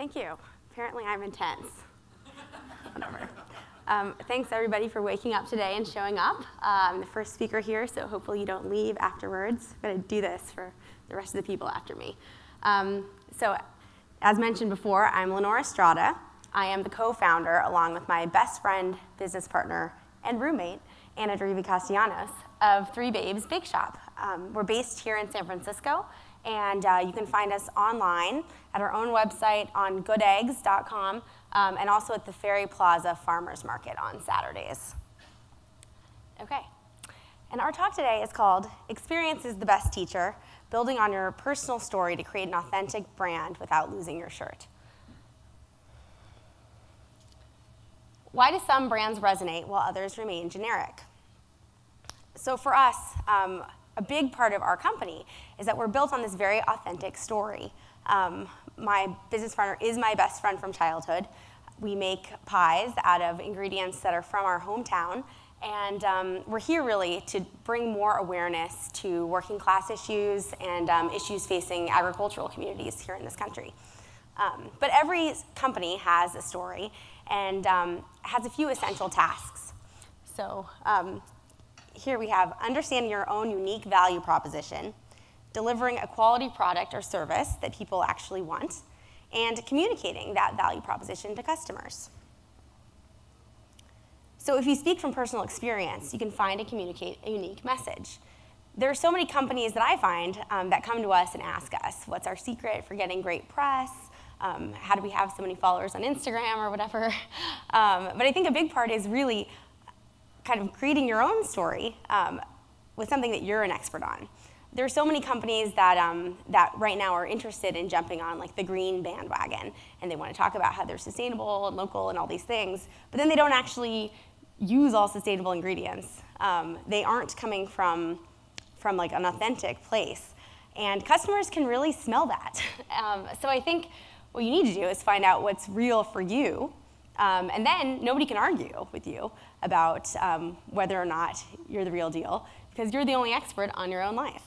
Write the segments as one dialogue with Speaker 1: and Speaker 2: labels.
Speaker 1: Thank you. Apparently I'm intense. Whatever. Thanks everybody for waking up today and showing up. I'm the first speaker here, so hopefully you don't leave afterwards. I'm going to do this for the rest of the people after me. So as mentioned before, I'm Lenore Estrada. I am the co-founder, along with my best friend, business partner, and roommate, Anna Castellanos, of Three Babes Bakeshop. We're based here in San Francisco, and you can find us online at our own website on goodeggs.com, and also at the Ferry Plaza Farmers Market on Saturdays. Okay, and our talk today is called Experience is the Best Teacher, Building on Your Personal Story to Create an Authentic Brand Without Losing Your Shirt. Why do some brands resonate while others remain generic? So for us, a big part of our company is that we're built on this very authentic story. My business partner is my best friend from childhood. We make pies out of ingredients that are from our hometown, and we're here really to bring more awareness to working class issues and issues facing agricultural communities here in this country. But every company has a story and has a few essential tasks. So here we have understanding your own unique value proposition, delivering a quality product or service that people actually want, and communicating that value proposition to customers. So if you speak from personal experience, you can find and communicate a unique message. There are so many companies that I find that come to us and ask us, what's our secret for getting great press? How do we have so many followers on Instagram or whatever? But I think a big part is really kind of creating your own story with something that you're an expert on. There are so many companies that, that right now are interested in jumping on like the green bandwagon, and they want to talk about how they're sustainable and local and all these things, but then they don't actually use all sustainable ingredients. They aren't coming from like an authentic place, and customers can really smell that. So I think what you need to do is find out what's real for you, and then nobody can argue with you about whether or not you're the real deal, because you're the only expert on your own life.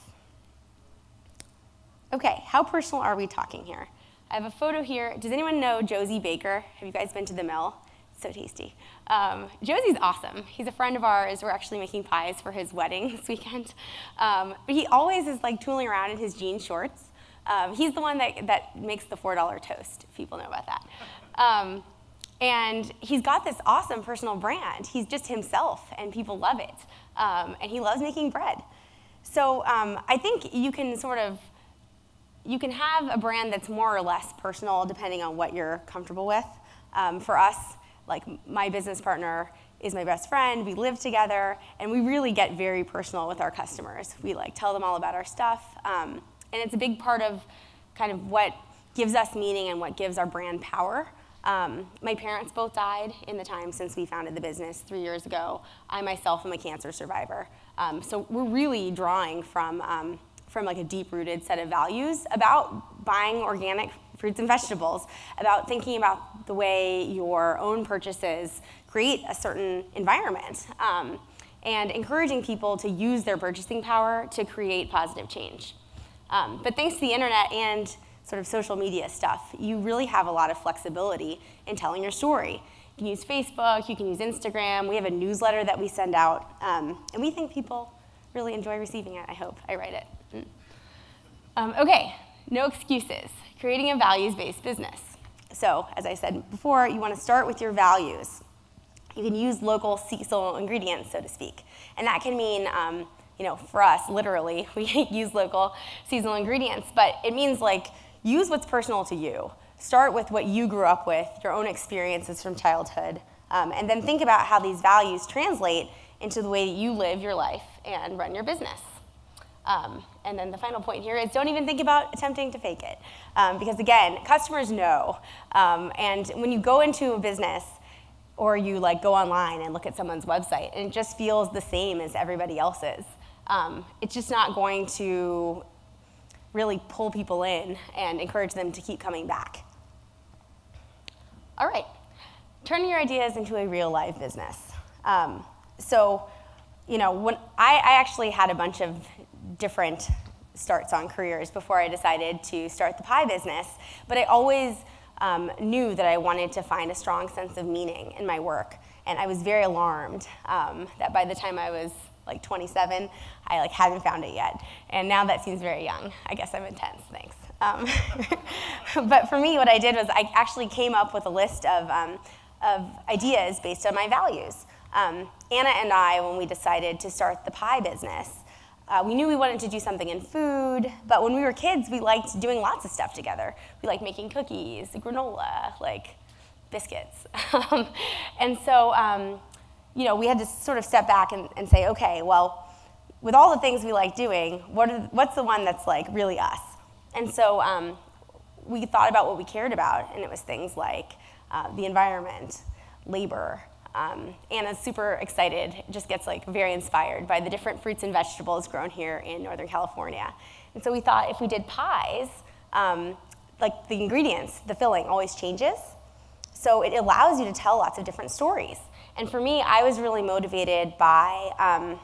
Speaker 1: Okay, how personal are we talking here? I have a photo here. Does anyone know Josie Baker? Have you guys been to the mill? It's so tasty. Josie's awesome. He's a friend of ours. We're actually making pies for his wedding this weekend. But he always is like tooling around in his jean shorts. He's the one that makes the $4 toast, if people know about that. And he's got this awesome personal brand. He's just himself, and people love it. And he loves making bread. So I think you can you can have a brand that's more or less personal depending on what you're comfortable with. For us, like my business partner is my best friend, we live together, and we really get very personal with our customers. We like tell them all about our stuff, and it's a big part of kind of what gives us meaning and what gives our brand power. My parents both died in the time since we founded the business 3 years ago. I myself am a cancer survivor. So we're really drawing from like a deep-rooted set of values about buying organic fruits and vegetables, about thinking about the way your own purchases create a certain environment, and encouraging people to use their purchasing power to create positive change. But thanks to the internet and sort of social media stuff, you really have a lot of flexibility in telling your story. You can use Facebook, you can use Instagram. We have a newsletter that we send out, and we think people really enjoy receiving it, I hope. I write it. Okay, no excuses. Creating a values-based business. So, as I said before, you want to start with your values. You can use local seasonal ingredients, so to speak. And that can mean, you know, for us, literally, we use local seasonal ingredients, but it means like use what's personal to you. Start with what you grew up with, your own experiences from childhood, and then think about how these values translate into the way that you live your life and run your business. And then the final point here is don't even think about attempting to fake it. Because again, customers know. And when you go into a business or you like go online and look at someone's website and it just feels the same as everybody else's, it's just not going to really pull people in and encourage them to keep coming back. All right, turning your ideas into a real live business. So, you know, when I actually had a bunch of different starts on careers before I decided to start the pie business, but I always knew that I wanted to find a strong sense of meaning in my work. And I was very alarmed that by the time I was like 27, I like hadn't found it yet. And now that seems very young. I guess I'm intense, thanks. But for me, what I did was I actually came up with a list of ideas based on my values. Anna and I, when we decided to start the pie business, we knew we wanted to do something in food, but when we were kids, we liked doing lots of stuff together. We liked making cookies, granola, like biscuits. And so, we had to sort of step back and say, okay, well, with all the things we like doing, what's the one that's like really us? And so we thought about what we cared about, and it was things like the environment, labor. Anna's super excited, just gets like very inspired by the different fruits and vegetables grown here in Northern California. And so we thought if we did pies, like the ingredients, the filling always changes. So it allows you to tell lots of different stories. And for me, I was really motivated by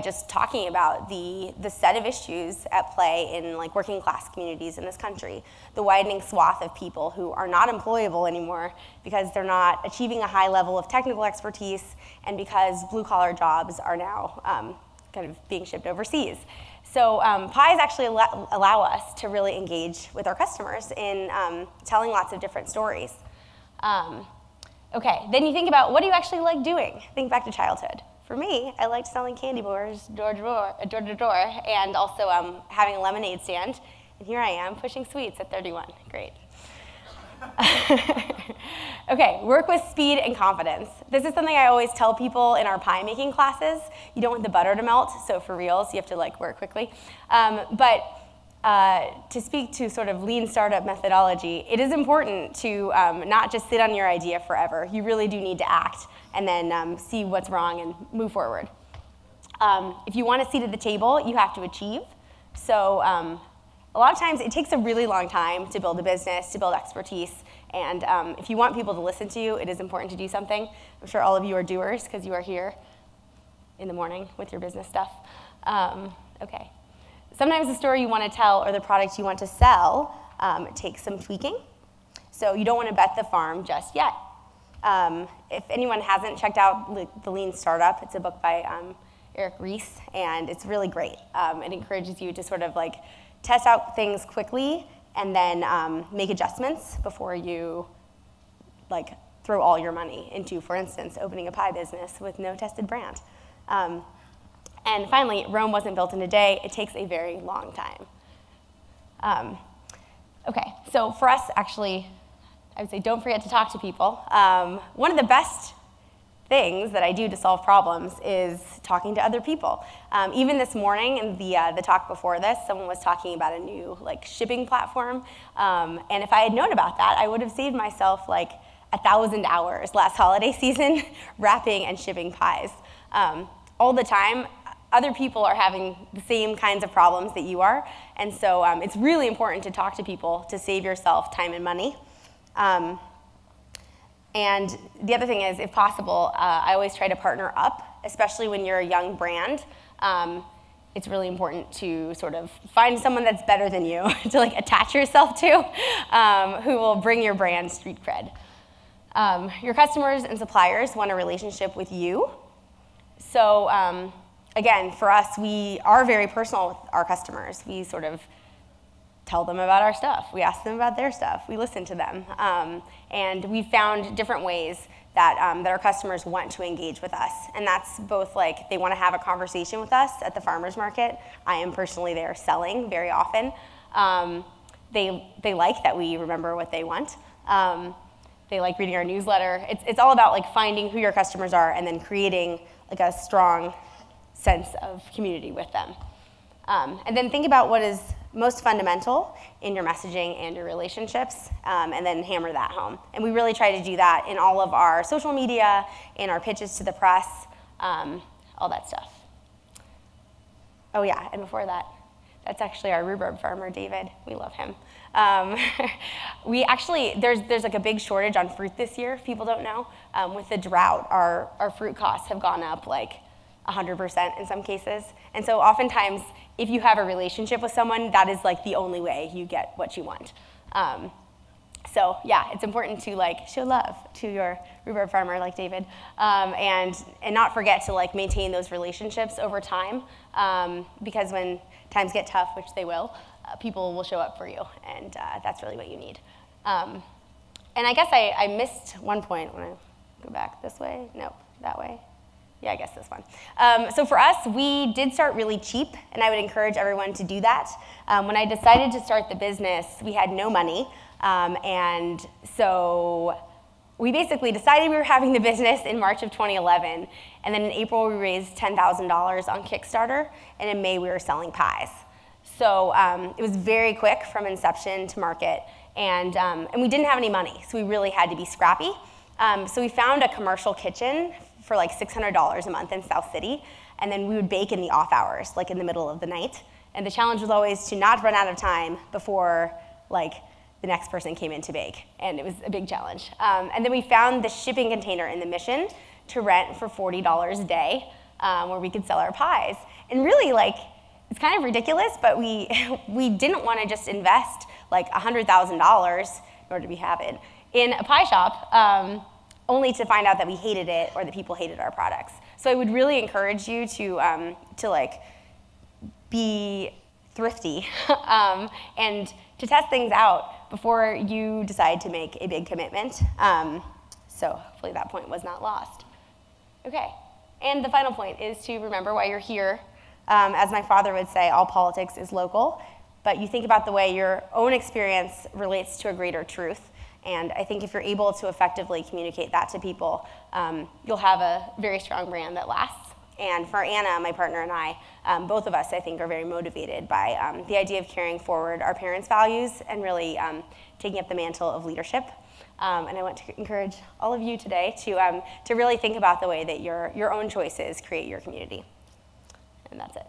Speaker 1: just talking about the set of issues at play in like working class communities in this country, the widening swath of people who are not employable anymore because they're not achieving a high level of technical expertise, and because blue-collar jobs are now kind of being shipped overseas. So pies actually allow us to really engage with our customers in telling lots of different stories. Okay, then you think about, what do you actually like doing? Think back to childhood. For me, I liked selling candy bars door to door, and also having a lemonade stand. And here I am pushing sweets at 31. Great. Okay, work with speed and confidence. This is something I always tell people in our pie making classes. You don't want the butter to melt, so for reals, you have to like work quickly. But to speak to sort of lean startup methodology, it is important to not just sit on your idea forever. You really do need to act and then see what's wrong and move forward. If you want a seat at the table, you have to achieve. So a lot of times it takes a really long time to build a business, to build expertise, and if you want people to listen to you, it is important to do something. I'm sure all of you are doers because you are here in the morning with your business stuff. Okay. Sometimes the story you want to tell or the product you want to sell takes some tweaking. So you don't want to bet the farm just yet. If anyone hasn't checked out The Lean Startup, it's a book by Eric Ries, and it's really great. It encourages you to sort of like test out things quickly and then make adjustments before you like throw all your money into, for instance, opening a pie business with no tested brand. And finally, Rome wasn't built in a day. It takes a very long time. Okay, so for us, actually, I would say don't forget to talk to people. One of the best things that I do to solve problems is talking to other people. Even this morning in the talk before this, someone was talking about a new like shipping platform. And if I had known about that, I would have saved myself like 1,000 hours last holiday season wrapping and shipping pies. All the time, other people are having the same kinds of problems that you are. And so it's really important to talk to people to save yourself time and money. And the other thing is, if possible, I always try to partner up, especially when you're a young brand. It's really important to sort of find someone that's better than you to like attach yourself to, who will bring your brand street cred. Your customers and suppliers want a relationship with you. So again, for us, we are very personal with our customers. We sort of tell them about our stuff. We ask them about their stuff. We listen to them. And we found different ways that our customers want to engage with us. And that's both like they want to have a conversation with us at the farmer's market. I am personally there selling very often. They like that we remember what they want. They like reading our newsletter. It's all about like finding who your customers are and then creating like a strong sense of community with them. And then think about what is most fundamental in your messaging and your relationships, and then hammer that home. And we really try to do that in all of our social media, in our pitches to the press, all that stuff. Oh yeah, and before that, that's actually our rhubarb farmer, David. We love him. We actually, there's like a big shortage on fruit this year, if people don't know. With the drought, our fruit costs have gone up like 100% in some cases. And so oftentimes, if you have a relationship with someone, that is like the only way you get what you want. So yeah, it's important to like show love to your rhubarb farmer like David, and not forget to like maintain those relationships over time, because when times get tough, which they will, people will show up for you, and that's really what you need. And I guess I missed one point when I go back this way. Nope, that way. Yeah, I guess this one. So for us, we did start really cheap, and I would encourage everyone to do that. When I decided to start the business, we had no money, and so we basically decided we were having the business in March of 2011, and then in April we raised $10,000 on Kickstarter, and in May we were selling pies. So it was very quick from inception to market, and we didn't have any money, so we really had to be scrappy. So we found a commercial kitchen for like $600 a month in South City, and then we would bake in the off hours, like in the middle of the night. And the challenge was always to not run out of time before like the next person came in to bake, and it was a big challenge. And then we found the shipping container in the Mission to rent for $40 a day, where we could sell our pies. And really, like, it's kind of ridiculous, but we didn't want to just invest like $100,000 in order to have it in a pie shop, only to find out that we hated it or that people hated our products. So I would really encourage you to like be thrifty and to test things out before you decide to make a big commitment. So hopefully that point was not lost. Okay, and the final point is to remember why you're here. As my father would say, all politics is local, but you think about the way your own experience relates to a greater truth. And I think if you're able to effectively communicate that to people, you'll have a very strong brand that lasts. And for Anna, my partner, and I, both of us, I think, are very motivated by the idea of carrying forward our parents' values and really taking up the mantle of leadership. And I want to encourage all of you today to really think about the way that your own choices create your community. And that's it.